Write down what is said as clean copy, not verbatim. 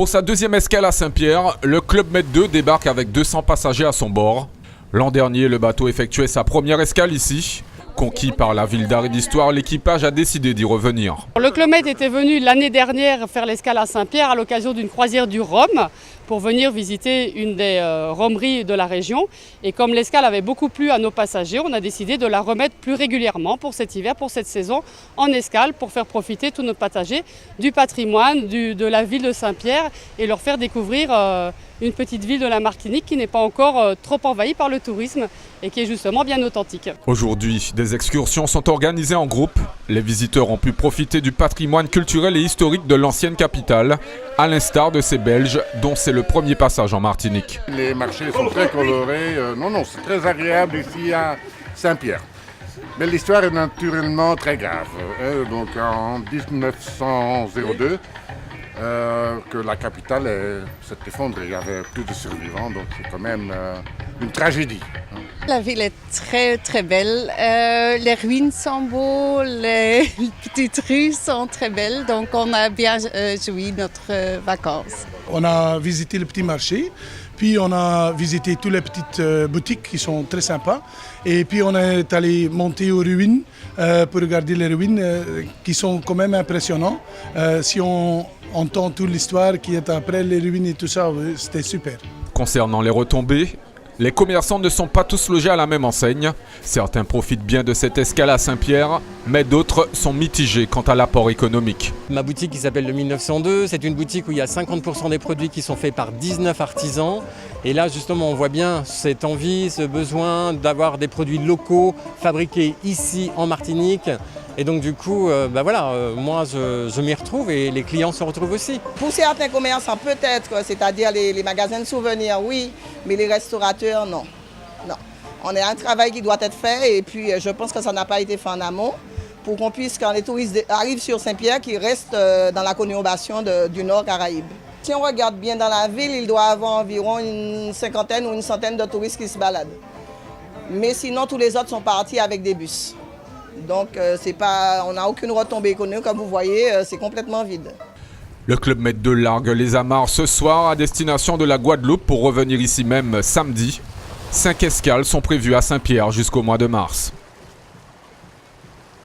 Pour sa deuxième escale à Saint-Pierre, le Club Med 2 débarque avec 200 passagers à son bord. L'an dernier, le bateau effectuait sa première escale ici. Conquis par la ville d'art et d'histoire, l'équipage a décidé d'y revenir. Le Club Med était venu l'année dernière faire l'escale à Saint-Pierre à l'occasion d'une croisière du Rhum pour venir visiter une des romeries de la région. Et comme l'escale avait beaucoup plu à nos passagers, on a décidé de la remettre plus régulièrement pour cet hiver, pour cette saison, en escale pour faire profiter tous nos passagers du patrimoine de la ville de Saint-Pierre et leur faire découvrir une petite ville de la Martinique qui n'est pas encore trop envahie par le tourisme et qui est justement bien authentique. Aujourd'hui, des excursions sont organisées en groupe. Les visiteurs ont pu profiter du patrimoine culturel et historique de l'ancienne capitale, à l'instar de ces Belges dont c'est le premier passage en Martinique. Les marchés sont très colorés. Non, c'est très agréable ici à Saint-Pierre. Mais l'histoire est naturellement très grave. Donc en 1902, que la capitale s'est effondrée. Il y avait plus de survivants, donc c'est quand même une tragédie. La ville est très très belle. Les ruines sont beaux, les petites rues sont très belles, donc on a bien joui notre vacances. On a visité le petit marché, puis on a visité toutes les petites boutiques qui sont très sympas. Et puis on est allé monter aux ruines pour regarder les ruines qui sont quand même impressionnantes. Si on entend toute l'histoire qui est après les ruines et tout ça, c'était super. Concernant les retombées, les commerçants ne sont pas tous logés à la même enseigne. Certains profitent bien de cette escale à Saint-Pierre, mais d'autres sont mitigés quant à l'apport économique. Ma boutique qui s'appelle le 1902, c'est une boutique où il y a 50% des produits qui sont faits par 19 artisans. Et là justement on voit bien cette envie, ce besoin d'avoir des produits locaux fabriqués ici en Martinique. Et donc du coup, moi je m'y retrouve et les clients se retrouvent aussi. Pour certains commerçants peut-être, c'est-à-dire les magasins de souvenirs, oui, mais les restaurateurs, non. On a un travail qui doit être fait et puis je pense que ça n'a pas été fait en amont pour qu'on puisse, quand les touristes arrivent sur Saint-Pierre, qu'ils restent dans la conurbation du Nord Caraïbe. Si on regarde bien dans la ville, il doit y avoir environ une cinquantaine ou une centaine de touristes qui se baladent. Mais sinon, tous les autres sont partis avec des bus. Donc on n'a aucune retombée économique, comme vous voyez, c'est complètement vide. Le Club Med 2 largue les amarres ce soir à destination de la Guadeloupe pour revenir ici même samedi. 5 escales sont prévues à Saint-Pierre jusqu'au mois de mars.